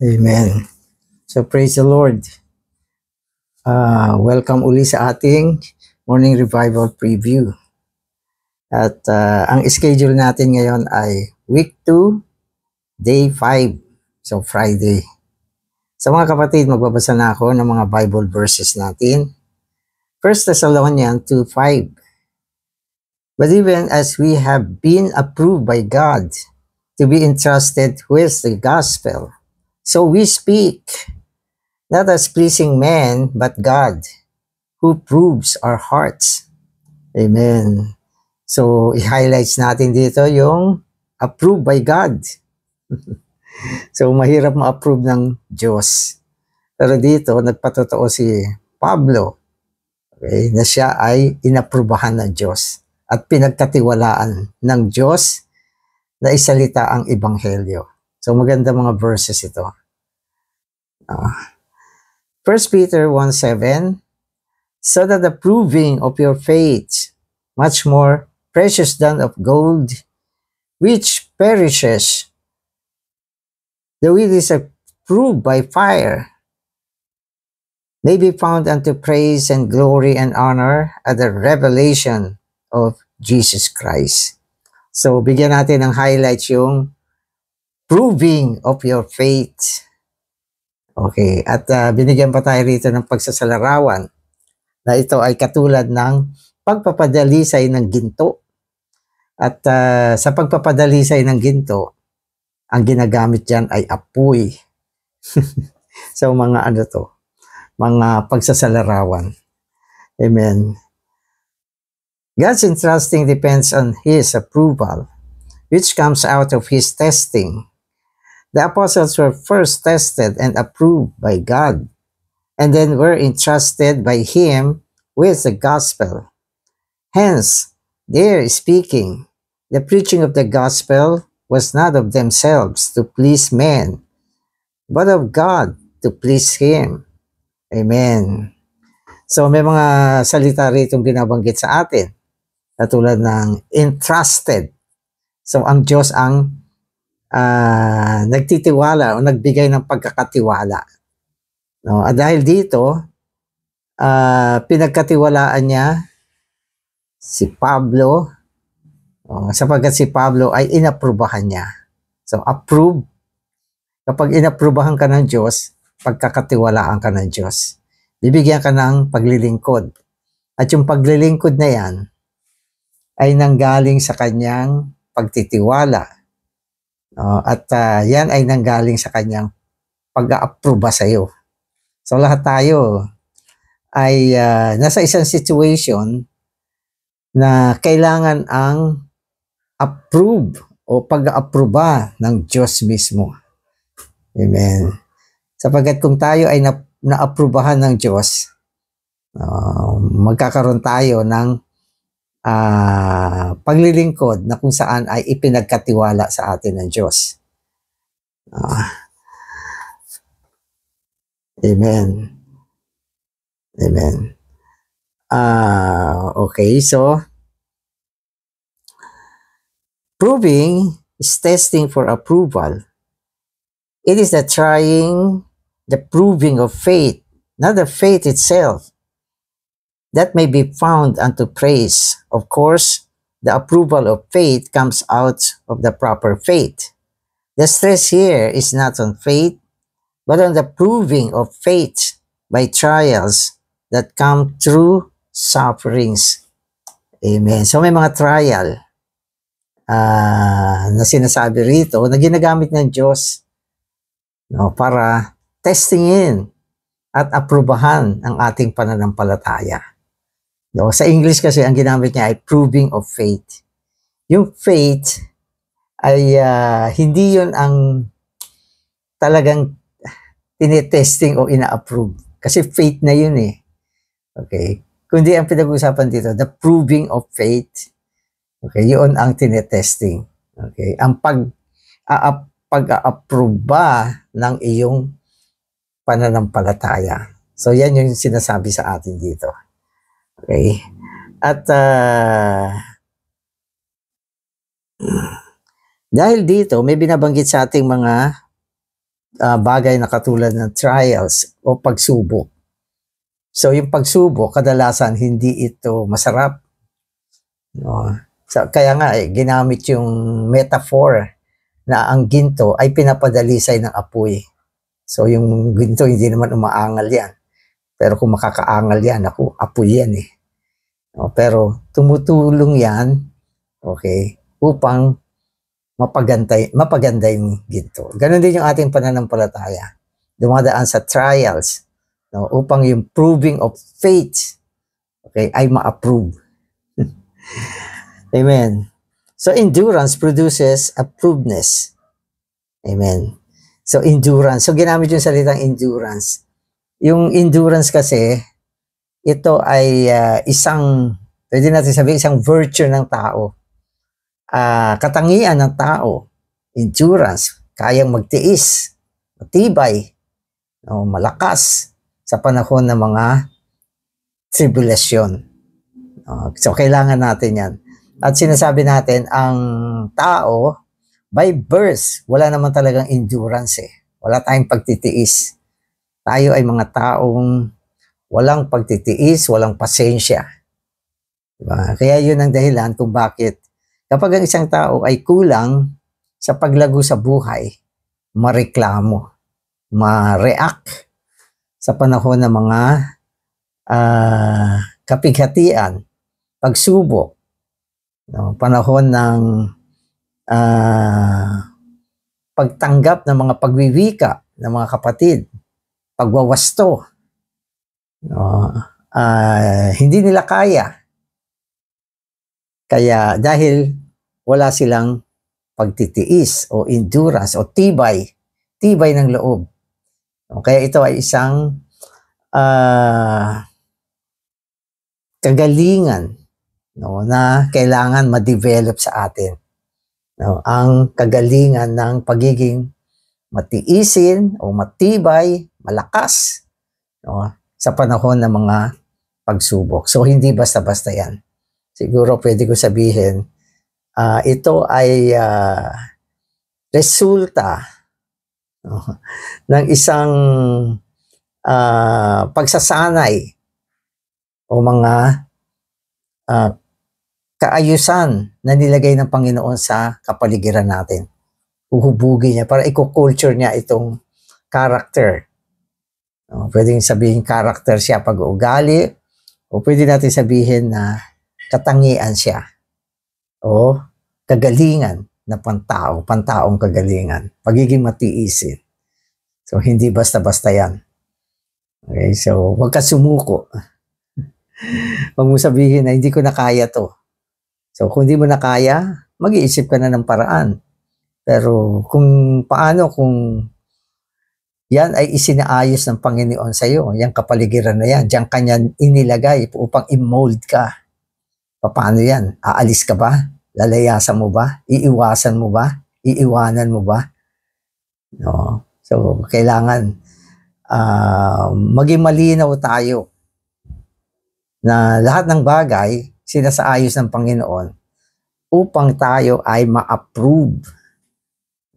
Amen. So praise the Lord. Welcome uli sa ating morning revival preview. At ang schedule natin ngayon ay week 2, day 5. So Friday. Sa mga kapatid, magbabasa na ako ng mga Bible verses natin. 1 Thessalonians 2:5. But even as we have been approved by God to be entrusted with the gospel, so we speak, not as pleasing men, but God, who proves our hearts. Amen. So, i-highlights natin dito yung approved by God. So, mahirap ma-approve ng Diyos. Pero dito, nagpatotoo si Pablo, okay, na siya ay inaprubahan ng Diyos at pinagkatiwalaan ng Diyos na isalita ang Ebanghelyo. So, maganda mga verses ito. 1 Peter 1:7, so that the proving of your faith, much more precious than of gold, which perishes, though it is approved by fire, may be found unto praise and glory and honor at the revelation of Jesus Christ. So, bigyan natin ng highlights yung proving of your faith. Okay, at binigyan pa tayo rito ng pagsasalarawan na ito ay katulad ng pagpapadalisay ng ginto. At sa pagpapadalisay ng ginto, ang ginagamit dyan ay apoy. So mga mga pagsasalarawan. Amen. God's entrusting depends on His approval, which comes out of His testing. The apostles were first tested and approved by God, and then were entrusted by Him with the gospel. Hence, their speaking, the preaching of the gospel was not of themselves to please men, but of God to please Him. Amen. So may mga salita rito binabanggit sa atin, katulad ng entrusted. So ang Diyos ang nagtitiwala o nagbigay ng pagkakatiwala. No? At dahil dito, pinagkatiwalaan niya si Pablo, sapagkat si Pablo ay inaprubahan niya. So, approve. Kapag inaprubahan ka ng Diyos, pagkakatiwalaan ka ng Diyos. Bibigyan ka ng paglilingkod. At yung paglilingkod na yan ay nanggaling sa kanyang pagtitiwala. At yan ay nanggaling sa kanyang pag-a-approve sa iyo. So lahat tayo ay nasa isang situation na kailangan ang approve o pag-a-approve ng Diyos mismo. Amen. Sapagkat kung tayo ay na-approvehan ng Diyos, magkakaroon tayo ng paglilingkod na kung saan ay ipinagkatiwala sa atin ng Diyos. Amen. Amen. Okay, so proving is testing for approval. It is the trying, the proving of faith, not the faith itself, that may be found unto praise. Of course, the approval of faith comes out of the proper faith. The stress here is not on faith, but on the proving of faith by trials that come through sufferings. Amen. So may mga trial na sinasabi rito na ginagamit ng Diyos para testingin at aprubahan ang ating pananampalataya. Sa English kasi ang ginamit niya ay proving of faith. Yung faith ay hindi yun ang talagang tinetesting o ina-approve. Kasi faith na yun eh. Okay? Kundi ang pinag-usapan dito, the proving of faith. Okay? Yun ang tinetesting. Okay? Ang pag-a-approve ba ng iyong pananampalataya. So yan yung sinasabi sa atin dito. Okay? At dahil dito, may binabanggit sa ating mga bagay na katulad ng trials o pagsubok. So yung pagsubok, kadalasan hindi ito masarap. No? So, kaya nga ginamit yung metaphor na ang ginto ay pinapadalisay ng apoy. So yung ginto hindi naman umaangal yan. Pero kung makakaangal yan, apoy yan eh. No? Pero tumutulong yan, okay, upang mapaganda yung ginto. Ganon din yung ating pananampalataya. Dumadaan sa trials, no, upang yung proving of faith, okay, ay ma-approve. Amen. So endurance produces approvedness. Amen. So endurance. So ginamit yung salitang endurance. Yung endurance kasi, ito ay pwede natin sabihin, isang virtue ng tao. Katangian ng tao, endurance, kayang magtiis, matibay, no, malakas sa panahon ng mga tribulation. So kailangan natin yan. At sinasabi natin, ang tao, by birth, wala naman talagang endurance eh. Wala tayong pagtitiis. Tayo ay mga taong walang pagtitiis, walang pasensya. Diba? Kaya yun ang dahilan kung bakit kapag ang isang tao ay kulang sa paglago sa buhay, mareklamo, ma-react sa panahon ng mga kapighatian, pagsubok, no, panahon ng pagtanggap ng mga pagwiwika ng mga kapatid, pagwawasto, no, hindi nila kaya. Kaya dahil wala silang pagtitiis o endurance o tibay ng loob. Kaya ito ay isang kagalingan, no, na kailangan ma-develop sa atin. No, ang kagalingan ng pagiging matiisin o matibay, malakas, no, sa panahon ng mga pagsubok. So hindi basta-basta yan. Siguro pwede ko sabihin, ito ay resulta, no, ng isang pagsasanay o mga kaayusan na nilagay ng Panginoon sa kapaligiran natin. Uhubugin niya, para i-culture niya itong character. No, pwedeng sabihin character siya pag-uugali, o pwede natin sabihin na katangian siya o kagalingan na pantaong kagalingan, pagiging matiisin. So hindi basta-basta yan. Okay, so huwag ka sumuko. Huwag mo sabihin na hindi ko na kaya to. So kung hindi mo na kaya, mag-iisip ka na ng paraan. Pero kung paano, kung yan ay isinaayos ng Panginoon sa iyo, yung kapaligiran na yan, diyan kanya inilagay upang i-mold ka. Paano yan? Aalis ka ba? Lalayasan mo ba? Iiwasan mo ba? Iiwanan mo ba? No. So, kailangan maging malinaw tayo na lahat ng bagay sinasaayos ng Panginoon upang tayo ay ma-approve.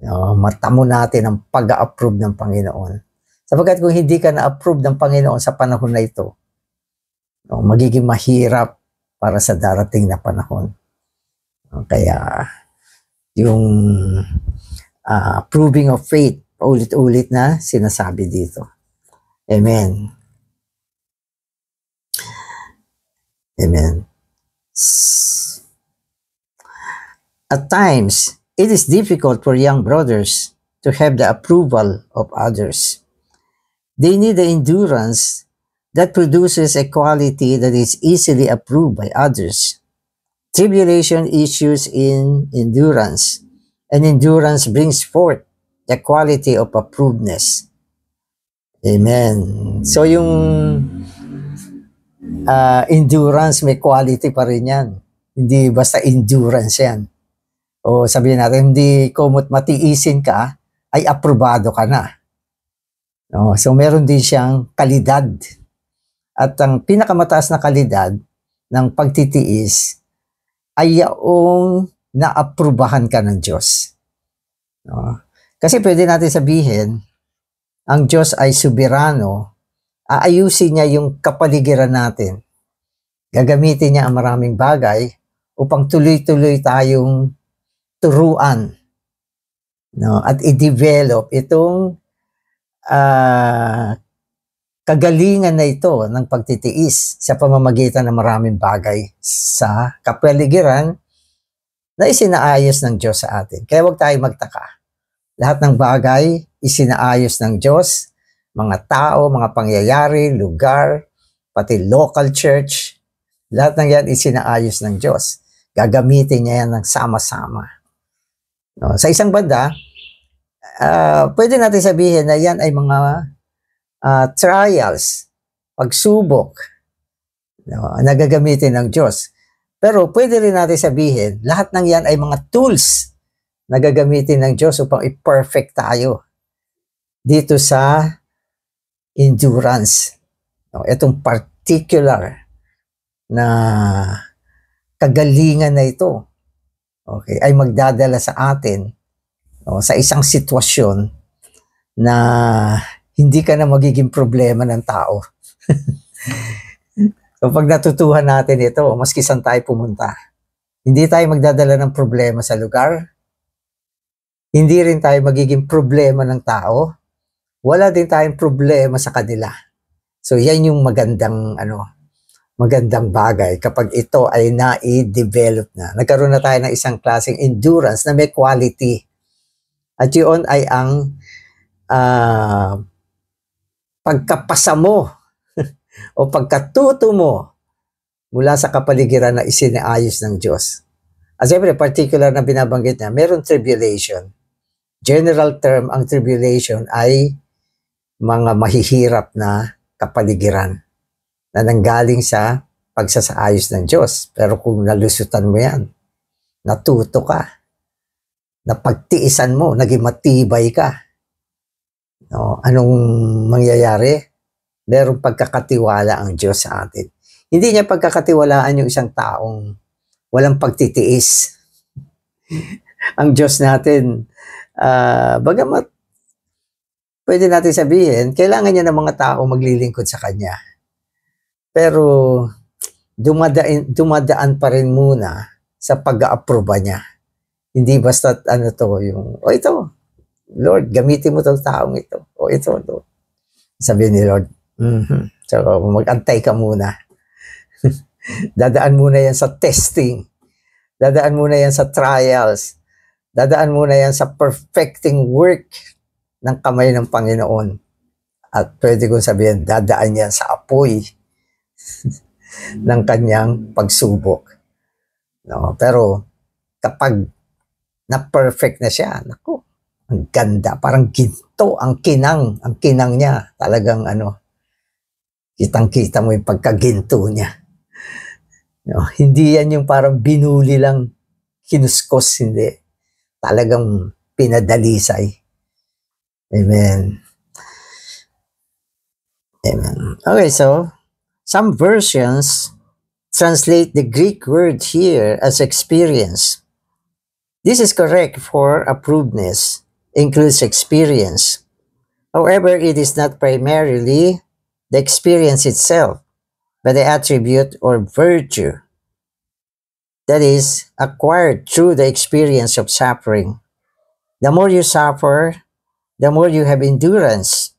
No, matamo natin ang pag-approve ng Panginoon. Sapagkat kung hindi ka na-approve ng Panginoon sa panahon na ito, no, magiging mahirap para sa darating na panahon. Kaya yung proving of faith, paulit-ulit na sinasabi dito. Amen. Amen. At times, it is difficult for young brothers to have the approval of others. They need the endurance that produces a quality that is easily approved by others. Tribulation issues in endurance, and endurance brings forth the quality of approvedness. Amen. So yung endurance, may quality pa rin yan. Hindi basta endurance yan. O sabihin natin, hindi kumot matiisin ka, ay aprobado ka na. No? So meron din siyang kalidad. At ang pinakamataas na kalidad ng pagtitiis ay yung naaprubahan ka ng Diyos. No? Kasi pwede natin sabihin, ang Diyos ay soberano, aayusin niya yung kapaligiran natin. Gagamitin niya ang maraming bagay upang tuloy-tuloy tayong turuan, no? At i-develop itong kagalingan na ito ng pagtitiis sa pamamagitan ng maraming bagay sa kapaligiran na isinaayos ng Diyos sa atin. Kaya huwag tayong magtaka. Lahat ng bagay isinaayos ng Diyos, mga tao, mga pangyayari, lugar, pati local church, lahat ng yan isinaayos ng Diyos. Gagamitin niya yan ng sama-sama. No, sa isang banda, pwede natin sabihin na yan ay mga trials, pagsubok, no, na gagamitin ng Diyos. Pero pwede rin natin sabihin, lahat ng yan ay mga tools na gagamitin ng Diyos upang i-perfect tayo dito sa endurance. No, itong particular na kagalingan na ito, okay, ay magdadala sa atin, no, sa isang sitwasyon na hindi ka na magiging problema ng tao. So pag natutuhan natin ito, maski saan tayo pumunta, hindi tayo magdadala ng problema sa lugar, hindi rin tayo magiging problema ng tao, wala din tayong problema sa kanila. So yan yung magandang bagay kapag ito ay na-develop na. Nagkaroon na tayo ng isang klaseng endurance na may quality. At yun ay ang pagkapasa mo o pagkatuto mo mula sa kapaligiran na isinaayos ng Diyos. At siyempre, particular na binabanggit niya, meron tribulation. General term, ang tribulation ay mga mahihirap na kapaligiran na nanggaling sa pagsasaayos ng Diyos. Pero kung nalusutan mo yan, natuto ka, napagtiisan mo, naging matibay ka, no, anong mangyayari? Merong pagkakatiwala ang Diyos sa atin. Hindi niya pagkakatiwalaan yung isang taong walang pagtitiis. Ang Diyos natin, bagamat pwede natin sabihin, kailangan niya ng mga tao maglilingkod sa Kanya. Pero dumadaan pa rin muna sa pag-aaproba niya. Hindi basta ito, Lord, gamitin mo itong taong ito. O ito, Lord. Sabi ni Lord, so mag-antay ka muna. Dadaan muna yan sa testing. Dadaan muna yan sa trials. Dadaan muna yan sa perfecting work ng kamay ng Panginoon. At pwede kong sabihin, dadaan yan sa apoy ng kanyang pagsubok. No, pero kapag na-perfect na siya, naku, ang ganda, parang ginto, ang kinang niya, talagang kitang-kita mo yung pagkaginto niya. No, hindi yan yung parang binuli lang, kinuskos, hindi. Talagang pinadalisay. Amen. Amen. Okay, so, some versions translate the Greek word here as experience. This is correct for approvedness, includes experience. However, it is not primarily the experience itself, but the attribute or virtue that is acquired through the experience of suffering. The more you suffer, the more you have endurance,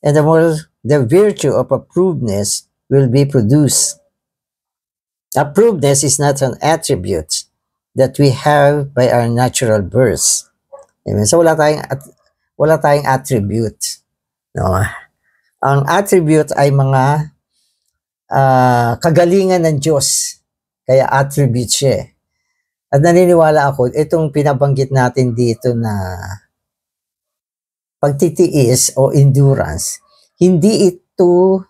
and the more the virtue of approvedness will be produced. Approvedness is not an attribute that we have by our natural birth. Amen. So wala tayong attribute. No? Ang attribute ay mga kagalingan ng Diyos. Kaya attribute siya. At naniniwala ako, itong pinabanggit natin dito na pagtitiis o endurance, hindi ito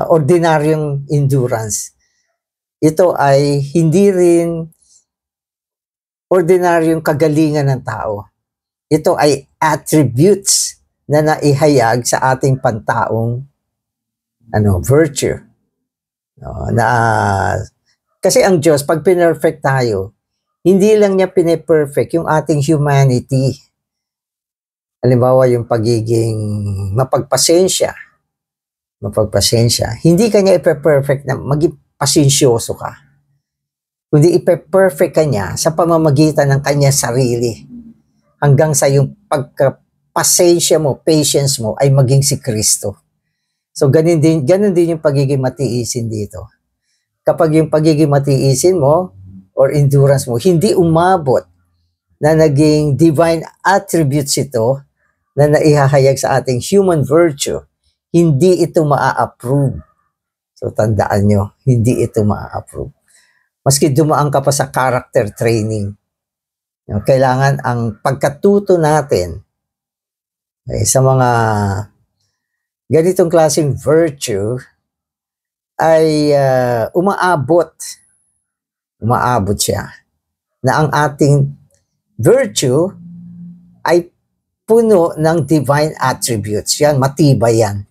ordinaryong endurance. Ito ay hindi rin ordinaryong kagalingan ng tao. Ito ay attributes na naihayag sa ating pantaong virtue. Kasi ang Diyos, pag pinerfect tayo, hindi lang niya pine-perfect yung ating humanity. Halimbawa, yung pagiging mapagpasensya. Hindi ka niya ipe-perfect na maging pasensyoso ka. Kundi ipe-perfect ka niya sa pamamagitan ng kanya sarili. Hanggang sa yung pagkapasensya mo, patience mo, ay maging si Kristo. So, ganun din yung pagiging matiisin dito. Kapag yung pagiging matiisin mo, or endurance mo, hindi umabot na naging divine attributes ito, na naihahayag sa ating human virtue, hindi ito maa-approve. So, tandaan nyo, hindi ito maa-approve. Maski dumaan ka pa sa character training, kailangan ang pagkatuto natin sa mga ganitong klaseng virtue ay umaabot siya na ang ating virtue ay puno ng divine attributes. Yan, matibay yan.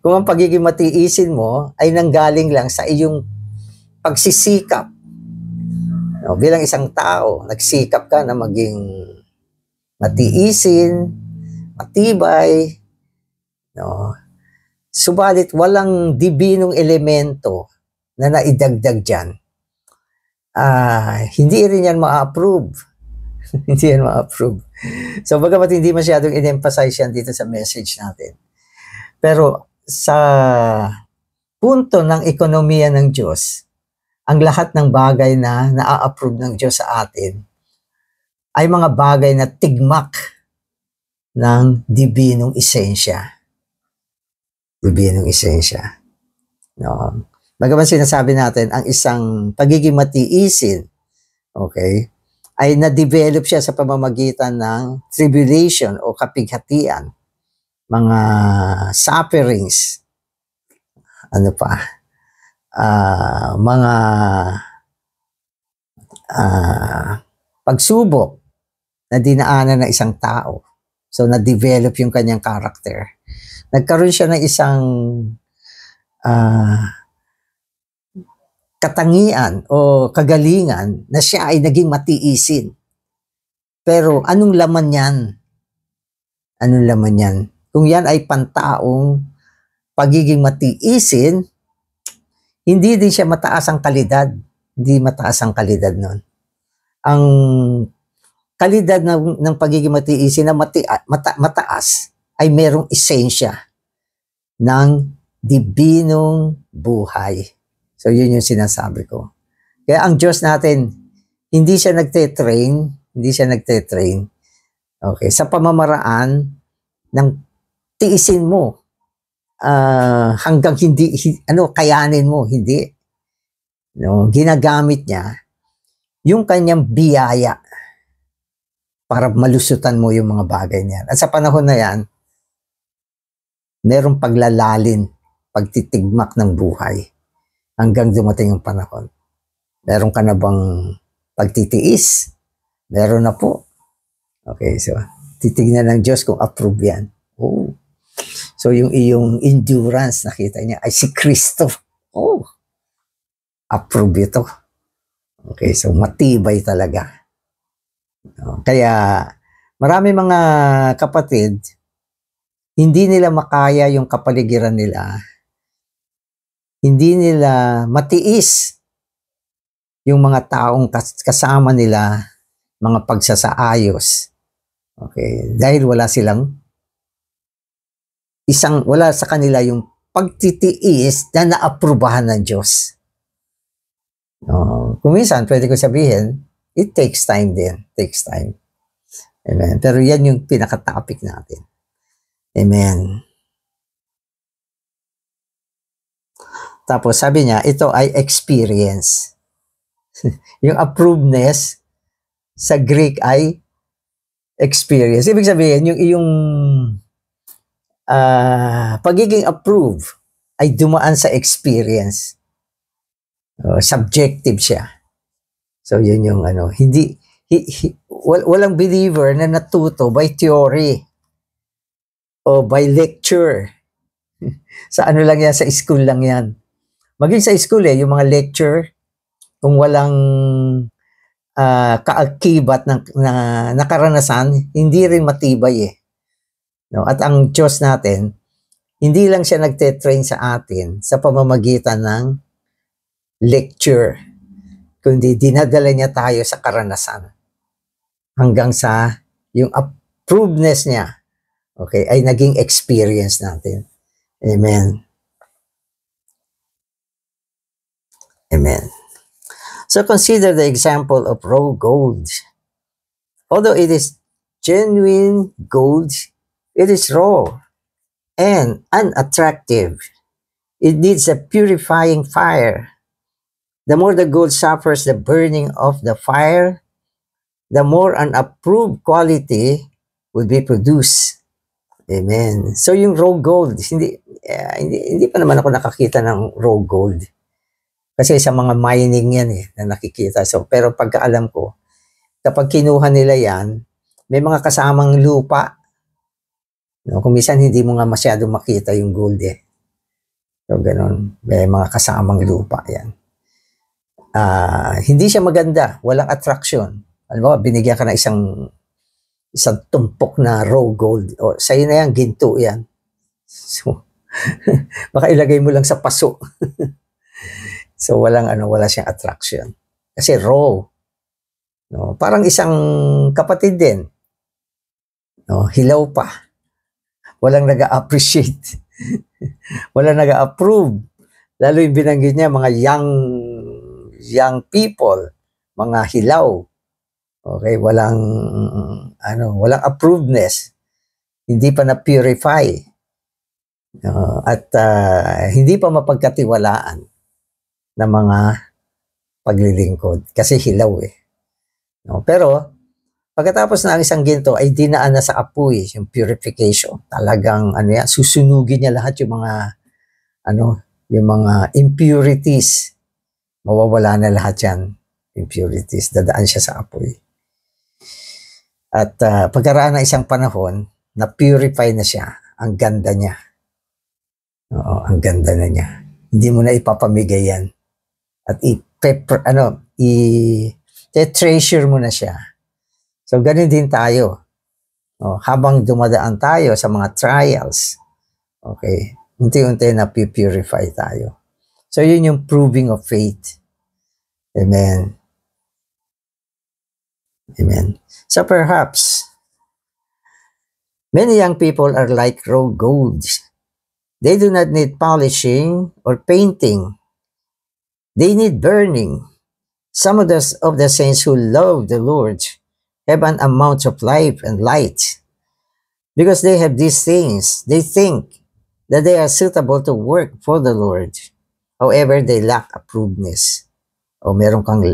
Kung ang pagiging matiisin mo ay nanggaling lang sa iyong pagsisikap. Bilang isang tao, nagsikap ka na maging matiisin, matibay. Subalit walang dibinong elemento na naidagdag dyan. Hindi rin yan ma-approve. Hindi yan ma-approve. So, bagamat hindi masyadong in-emphasize yan dito sa message natin. Pero, sa punto ng ekonomiya ng Diyos, ang lahat ng bagay na na-approve ng Diyos sa atin ay mga bagay na tigmak ng dibinong esensya. Bagamat sinasabi natin, ang isang pagiging matiisin, okay, ay na-develop siya sa pamamagitan ng tribulation o kapighatian, mga sufferings, mga pagsubok na dinaanan ng isang tao. So, na-develop yung kanyang character. Nagkaroon siya ng isang katangian o kagalingan na siya ay naging matiisin. Pero anong laman yan? Kung yan ay pantaong pagiging matiisin, hindi din siya mataas ang kalidad. Hindi mataas ang kalidad nun. Ang kalidad ng pagiging matiisin na mataas ay merong esensya ng dibinong buhay. So, yun yung sinasabi ko. Kaya ang Diyos natin, hindi siya nagte-train, okay, sa pamamaraan ng tiisin mo hanggang hindi, kayanin mo, hindi. Ginagamit niya yung kanyang biyaya para malusutan mo yung mga bagay niya. At sa panahon na yan, merong paglalalin, pagtitigmak ng buhay. Hanggang dumating yung panahon. Meron ka na bang pagtitiis? Meron na po. Okay, so titignan ng Diyos kung approve yan. Oh. So yung iyong endurance, nakita niya, ay si Kristo. Oh, approve ito. Okay, so matibay talaga. Kaya marami mga kapatid, hindi nila makaya yung kapaligiran nila. Hindi nila matiis yung mga taong kasama nila, mga pagsasaayos. Okay, dahil wala sa kanila yung pagtitiis na naaprubahan ng Diyos. Kung minsan, pwede ko sabihin, it takes time din. Amen. Pero yan yung pinaka-topic natin. Amen. Tapos sabi niya, ito ay experience. Yung approvedness sa Greek ay experience. Ibig sabihin, yung pagiging approved ay dumaan sa experience. Subjective siya. So, yun yung walang believer na natuto by theory o by lecture. Sa lang yan, sa school lang yan. Maging sa school yung mga lecture, kung walang kaakibat na karanasan, hindi rin matibay eh. No? At ang Diyos natin, hindi lang siya nagte-train sa atin sa pamamagitan ng lecture, kundi dinadala niya tayo sa karanasan hanggang sa yung approvedness niya, okay, ay naging experience natin. Amen. Amen. So consider the example of raw gold. Although it is genuine gold, it is raw and unattractive. It needs a purifying fire. The more the gold suffers the burning of the fire, the more unapproved quality will be produced. Amen. So yung raw gold, hindi pa naman ako nakakita ng raw gold. Kasi sa mga mining yan na nakikita. So, pero pagkaalam ko, kapag kinuha nila yan, may mga kasamang lupa. No? Kung minsan hindi mo nga masyadong makita yung gold So, ganun. May mga kasamang lupa yan. Hindi siya maganda. Walang attraction. Alam mo, binigyan ka na isang tumpok na raw gold. O, sa'yo na yan, ginto yan. So, baka ilagay mo lang sa paso. So, wala siyang attraction. Kasi raw. No? Parang isang kapatid din. No? Hilaw pa. Walang nag-appreciate. Walang nag-approve. Lalo yung binanggit niya, mga young people, mga hilaw. Okay, walang approvedness. Hindi pa na-purify. At hindi pa mapagkatiwalaan na mga paglilingkod kasi hilaw No? Pero pagkatapos na ang isang ginto ay dinaan na sa apoy, yung purification. Talagang susunugin niya lahat yung mga impurities. Mawawala na lahat yan, impurities. Dadaan siya sa apoy. At pagkaraan ng isang panahon, na-purify na siya. Ang ganda niya. Oo, ang ganda na niya. Hindi mo na ipapamigay yan. At i-treasure mo na siya. So, ganun din tayo. Habang dumadaan tayo sa mga trials, okay, unti-unti na purify tayo. So, yun yung proving of faith. Amen. Amen. So, perhaps, many young people are like raw gold. They do not need polishing or painting. They need burning. Some of the saints who love the Lord have an amount of life and light. Because they have these things, they think that they are suitable to work for the Lord. However, they lack approvedness. Meron kang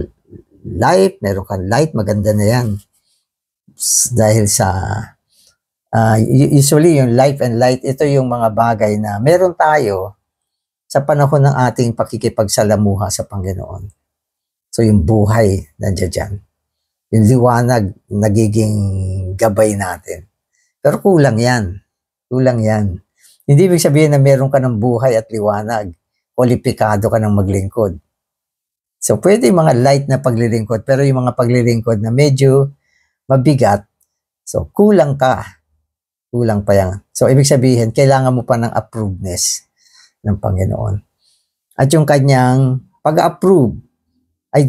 light, maganda na yan. Dahil sa, usually yung life and light, ito yung mga bagay na meron tayo sa panahon ng ating pakikipagsalamuha sa Panginoon. So yung buhay, nandiyan dyan. Yung liwanag, nagiging gabay natin. Pero kulang yan. Hindi ibig sabihin na meron ka ng buhay at liwanag. Kwalipikado ka ng maglingkod. So pwede mga light na paglilingkod, pero yung mga paglilingkod na medyo mabigat, so kulang pa yan. So ibig sabihin, kailangan mo pa ng approvedness ng Panginoon. At yung kanyang pag-approve ay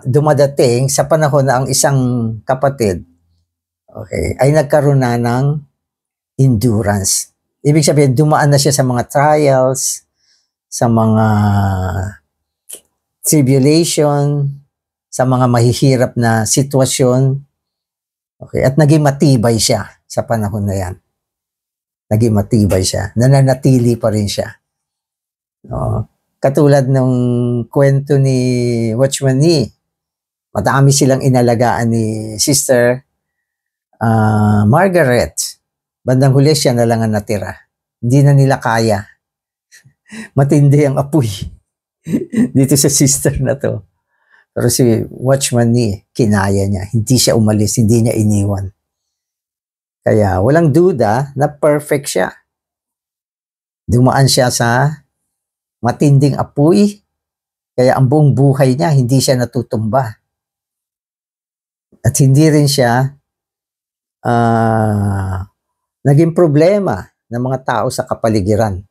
dumadating sa panahon na ang isang kapatid, okay, ay nagkaroon na ng endurance. Ibig sabihin, dumaan na siya sa mga trials, sa mga tribulation, sa mga mahihirap na sitwasyon. Okay, at naging matibay siya sa panahon na yan. Naging matibay siya. Nananatili pa rin siya. Katulad nung kwento ni Watchman Nee, madami silang inalagaan ni Sister Margaret. Bandang huli siya na lang ang natira. Hindi na nila kaya. Matindi ang apoy dito sa sister na to. Pero si Watchman Nee, kinaya niya. Hindi siya umalis, hindi niya iniwan. Kaya walang duda na perfect siya. Dumaan siya sa matinding apoy, kaya ang buong buhay niya hindi siya natutumba. At hindi rin siya naging problema ng mga tao sa kapaligiran.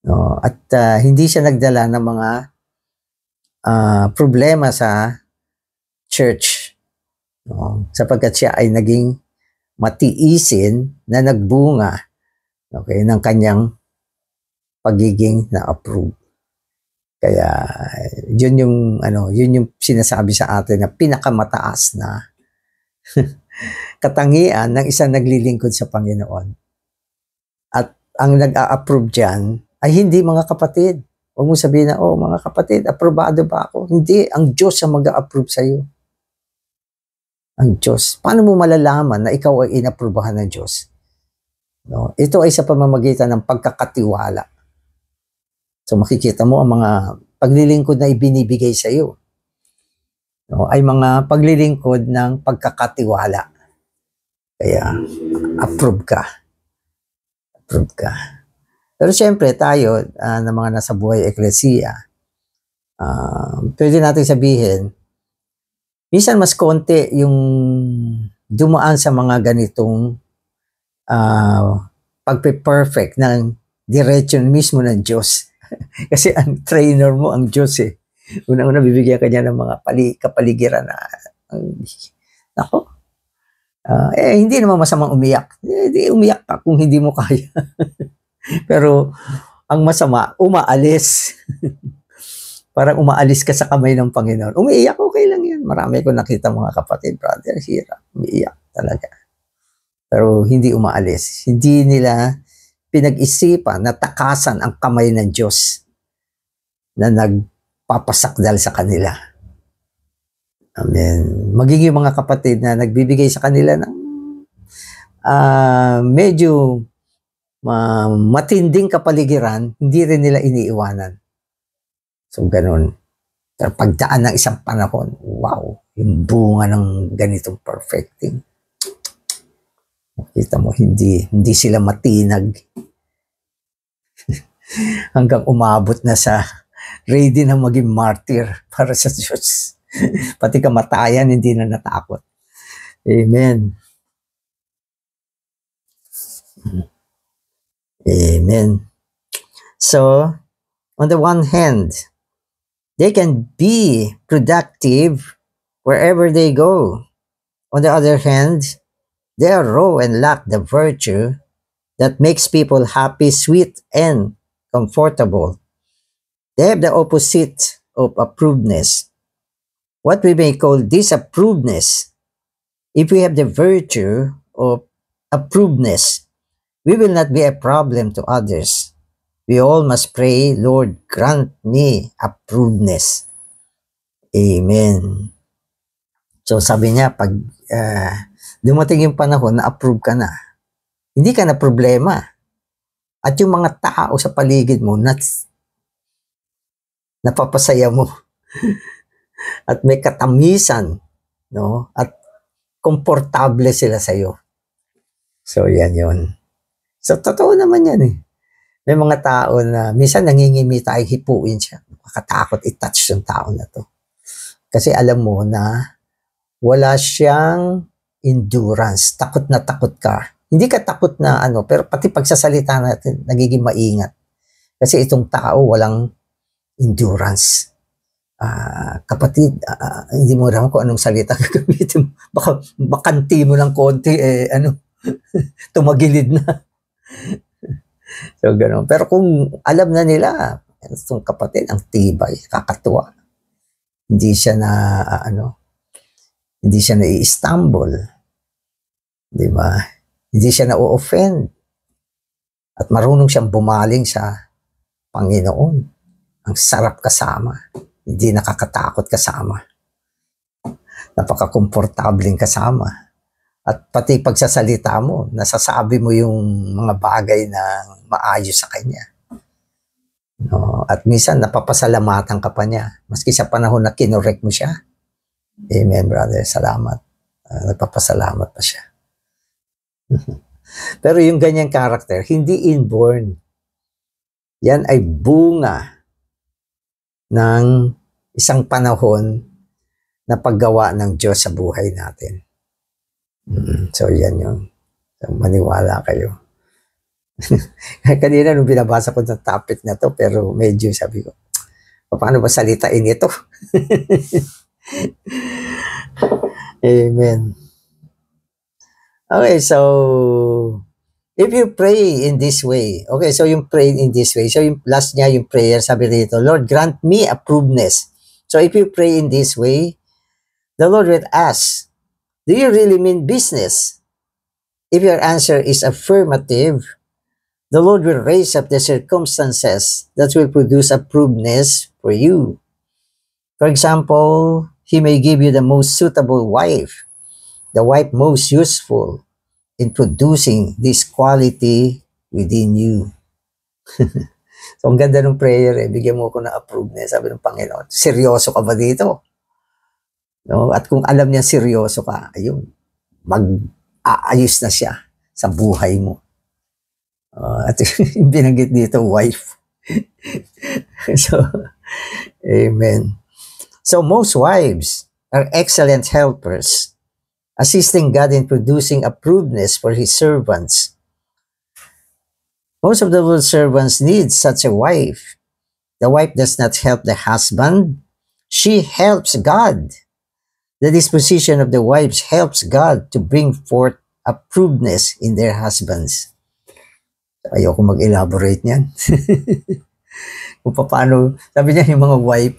No? At hindi siya nagdala ng mga problema sa church. No? Sapagkat siya ay naging matiisin na nagbunga, okay, ng kanyang pagiging na-approve. Kaya yun yung sinasabi sa atin na pinakamataas na katangian ng isang naglilingkod sa Panginoon. At ang nag-a-approve diyan ay hindi mga kapatid. Huwag mo sabihin na, oh mga kapatid, aprobado ba ako? Hindi, ang Diyos ang mag-a-approve sa iyo. Ang Diyos. Paano mo malalaman na ikaw ay inaprubahan ng Diyos? No? Ito ay sa pamamagitan ng pagkakatiwala. So makikita mo ang mga paglilingkod na ibinibigay sa iyo. No? Ay mga paglilingkod ng pagkakatiwala. Kaya approve ka. Approve ka. Pero siyempre tayo na mga nasa buhay eklesiya, pwede natin sabihin, minsan mas konti yung dumaan sa mga ganitong pagpe-perfect ng direction mismo ng Diyos. Kasi ang trainer mo ang Diyos eh. Unang-una bibigyan ka niya ng mga kapaligiran na nako. Hindi naman masamang umiyak. Hindi umiyak ka kung hindi mo kaya. Pero ang masama, umaalis. Parang umaalis ka sa kamay ng Panginoon. Umiiyak, okay lang yan. Marami ko nakita mga kapatid, brother, hirap. Umiiyak talaga. Pero hindi umaalis. Hindi nila pinag-isipan na takasan ang kamay ng Diyos na nagpapasakdal sa kanila. Amen. Magiging mga kapatid na nagbibigay sa kanila ng medyo matinding kapaligiran, hindi rin nila iniiwanan. So, ganun. Pero pagdaan ng isang panahon, wow, yung bunga ng ganitong perfecting. Makita mo, hindi sila matinag. Hanggang umabot na sa ready na maging martyr para sa Diyos. Pati kamatayan, hindi na natakot. Amen. Amen. So, on the one hand, they can be productive wherever they go. On the other hand, they are raw and lack the virtue that makes people happy, sweet, and comfortable. They have the opposite of approvedness. What we may call disapprovedness. If we have the virtue of approvedness, we will not be a problem to others. We all must pray, Lord, grant me approvedness. Amen. So sabi niya, pag dumating yung panahon na approve ka na, hindi ka na problema. At yung mga tao sa paligid mo, napapasaya mo. At may katamisan, no? At komportable sila sa iyo. So yan yun. So totoo naman yan eh. May mga tao na minsan nangingimi tayo, hipuin siya. Makatakot i-touch yung tao na to. Kasi alam mo na wala siyang endurance. Takot na takot ka. Hindi ka takot na pero pati pagsasalita natin, nagiging maingat. Kasi itong tao walang endurance. Kapatid, hindi mo alam kung anong salita gagamitin mo. Baka bakanti mo ng konti, tumagilid na. So, gano'n. Pero kung alam na nila, itong kapatid, ang tibay, kakatuwa. Hindi siya na-i-stumble. Di ba? Hindi siya na-offend. At marunong siyang bumaling sa Panginoon. Ang sarap kasama. Hindi nakakatakot kasama. Napaka-komportabling kasama. At pati pagsasalita mo, nasasabi mo yung mga bagay na maayos sa kanya. No? At minsan, napapasalamatan ka pa niya. Maski sa panahon na kinorek mo siya. Amen, brother. Salamat. Nagpapasalamat pa siya. Pero yung ganyang character, hindi inborn. Yan ay bunga ng isang panahon na paggawa ng Diyos sa buhay natin. So, yan yun. So, maniwala kayo. Kanina nung binabasa ko ng topic na to, pero medyo sabi ko, paano ba salitain ito? Amen. Okay, so if you pray in this way, okay, so yung pray in this way, so yung last niya, yung prayer, sabi dito, Lord, grant me approvedness. So if you pray in this way, the Lord will ask, do you really mean business? If your answer is affirmative, the Lord will raise up the circumstances that will produce approvedness for you. For example, He may give you the most suitable wife, the wife most useful in producing this quality within you. So, ang ganda ng prayer, bigyan mo ako ng approvedness, sabi ng Panginoon. Seryoso ka ba dito? No? At kung alam niya seryoso ka, ayun, mag-aayos na siya sa buhay mo. At binanggit dito, wife. So, amen. So, most wives are excellent helpers, assisting God in producing approvedness for His servants. Most of the Lord's servants need such a wife. The wife does not help the husband. She helps God. The disposition of the wives helps God to bring forth approvedness in their husbands. Ayoko mag-elaborate niyan. Kung paano, sabi niya yung mga wife,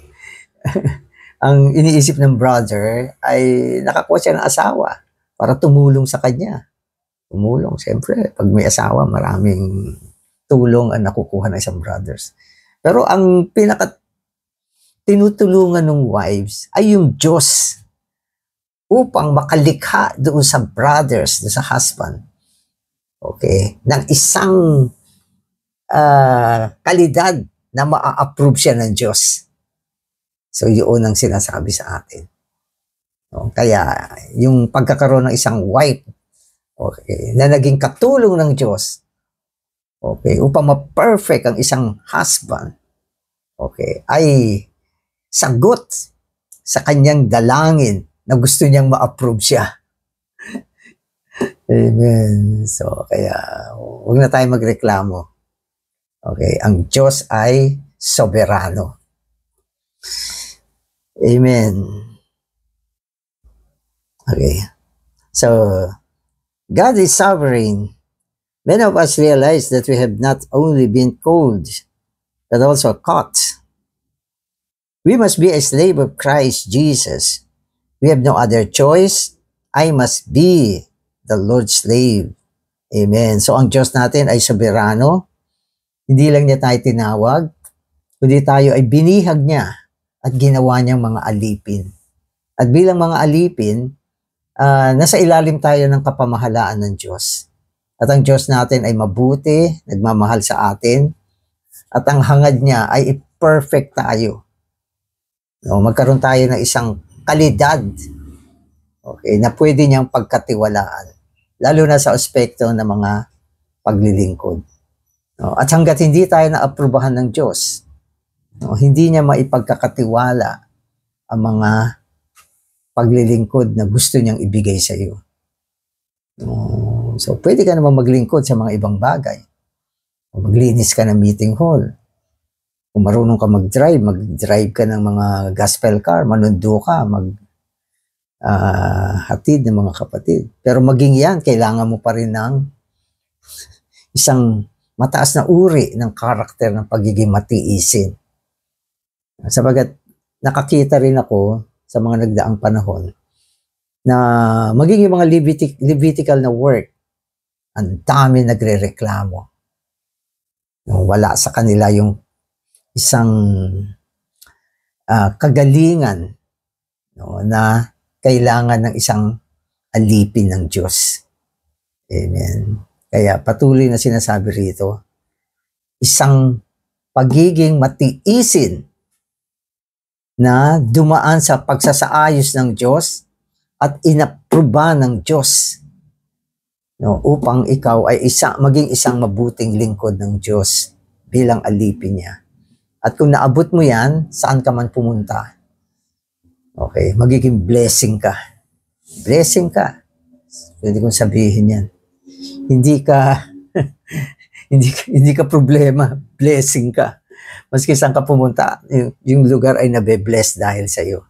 ang iniisip ng brother ay nakakuha siya ng asawa para tumulong sa kanya. Tumulong, siyempre, pag may asawa, maraming tulong ang nakukuha ng isang brothers. Pero ang tinutulungan ng wives ay yung Diyos upang makalikha doon sa brothers, doon sa husband. Okay? Ng isang kalidad na ma-approve siya ng Diyos. So, yun ang sinasabi sa atin. No? Kaya, yung pagkakaroon ng isang wife, okay, na naging katulong ng Diyos, okay, upang ma-perfect ang isang husband, okay, ay sagot sa kanyang dalangin na gusto niyang ma-approve siya. Amen. So, kaya, huwag na tayo magreklamo. Okay, ang Diyos ay soberano. Amen. Okay. So, God is sovereign. Many of us realize that we have not only been called, but also caught. We must be a slave of Christ Jesus. We have no other choice. I must be the Lord's slave. Amen. So, ang Diyos natin ay soberano. Hindi lang niya tayo tinawag, kundi tayo ay binihag niya at ginawa niyang mga alipin. At bilang mga alipin, nasa ilalim tayo ng kapamahalaan ng Diyos. At ang Diyos natin ay mabuti, nagmamahal sa atin, at ang hangad niya ay perfect tayo. No, magkaroon tayo ng isang kalidad, okay, na pwede niyang pagkatiwalaan, lalo na sa aspekto ng mga paglilingkod. No, at hanggat hindi tayo naaprubahan ng Diyos, no, hindi niya maipagkakatiwala ang mga paglilingkod na gusto niyang ibigay sa iyo. So, pwede ka naman maglingkod sa mga ibang bagay. O maglinis ka ng meeting hall. Kung marunong ka mag-drive ka ng mga gospel car, manundo ka, hatid ng mga kapatid. Pero maging yan, kailangan mo pa rin ng isang mataas na uri ng karakter ng pagiging matiisin. Sabagat nakakita rin ako sa mga nagdaang panahon na maging yung mga Levitical na work, ang dami nagre-reklamo. Wala sa kanila yung isang kagalingan, no, na kailangan ng isang alipin ng Diyos. Amen. Kaya patuloy na sinasabi rito, isang pagiging matiisin na dumaan sa pagsasaayos ng Diyos at inapruba ng Diyos, no, upang ikaw ay maging isang mabuting lingkod ng Diyos bilang alipin niya. At kung naabot mo yan, saan ka man pumunta, Okay, magiging blessing ka. Blessing ka. Pwede kong sabihin yan. Hindi ka, hindi ka problema. Blessing ka. Maski saan ka pumunta, yung lugar ay nabe-bless dahil sa iyo.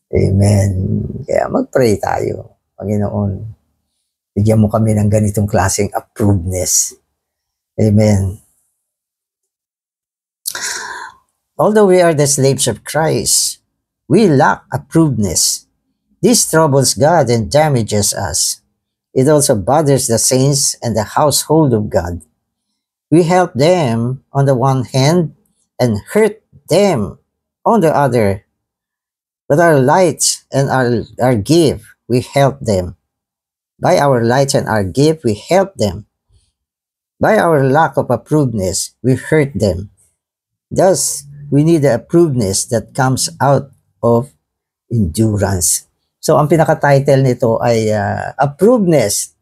Amen. Kaya mag-pray tayo. Panginoon, bigyan mo kami ng ganitong klaseng approvedness. Amen. Although we are the slaves of Christ, we lack approvedness. This troubles God and damages us. It also bothers the saints and the household of God. We help them on the one hand and hurt them on the other. But our light and our gift, we help them. By our light and our gift, we help them. By our lack of approvedness, we hurt them. Thus, we need the approvedness that comes out of endurance. So, ang pinaka-title nito ay approvedness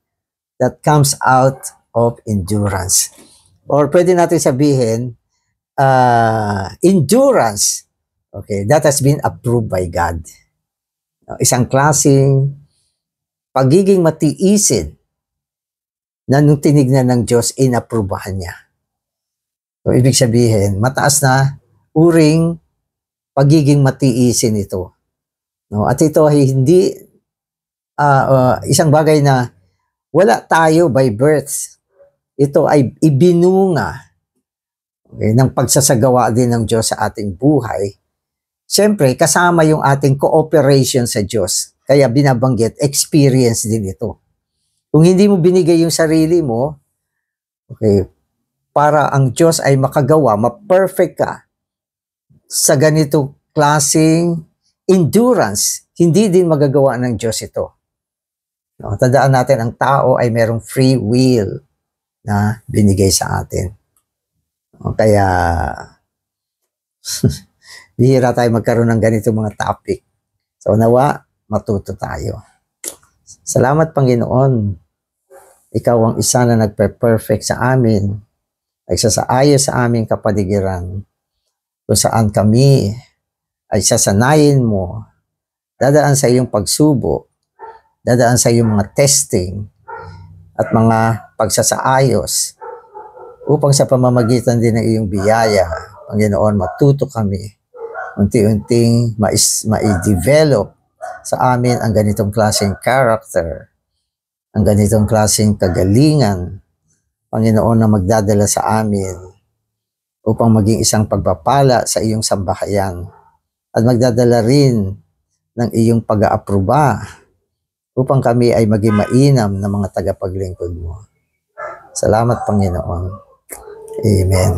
that comes out of endurance. Or pwede natin sabihin, endurance, okay, that has been approved by God. Isang klaseng pagiging matiisin na nung tinignan ng Diyos, inaprubahan niya. So, ibig sabihin, mataas na uring pagiging matiisin ito. No? At ito ay hindi isang bagay na wala tayo by birth. Ito ay ibinunga, okay, ng pagsasagawa din ng Diyos sa ating buhay. Siyempre, kasama yung ating cooperation sa Diyos. Kaya binabanggit, experience din ito. Kung hindi mo binigay yung sarili mo, okay, para ang Diyos ay makagawa, ma-perfect ka sa ganito klaseng endurance, hindi din magagawa ng Diyos ito. No, tandaan natin, ang tao ay merong free will na binigay sa atin. No, kaya, bihira tayo magkaroon ng ganito mga topic. So, nawa, matuto tayo. Salamat, Panginoon. Ikaw ang isa na nagpe-perfect sa amin, nagsasaayos sa aming kapaligiran, kung saan kami ay sasanayin mo, dadaan sa iyong pagsubok, dadaan sa iyong mga testing, at mga pagsasaayos, upang sa pamamagitan din ng iyong biyaya, Panginoon, matuto kami, unti-unting ma-develop sa amin ang ganitong klaseng character, ang ganitong klaseng kagalingan, Panginoon, na magdadala sa amin upang maging isang pagpapala sa iyong sambahayan at magdadala rin ng iyong pag-aaproba upang kami ay maging mainam na mga tagapaglingkod mo. Salamat, Panginoon. Amen.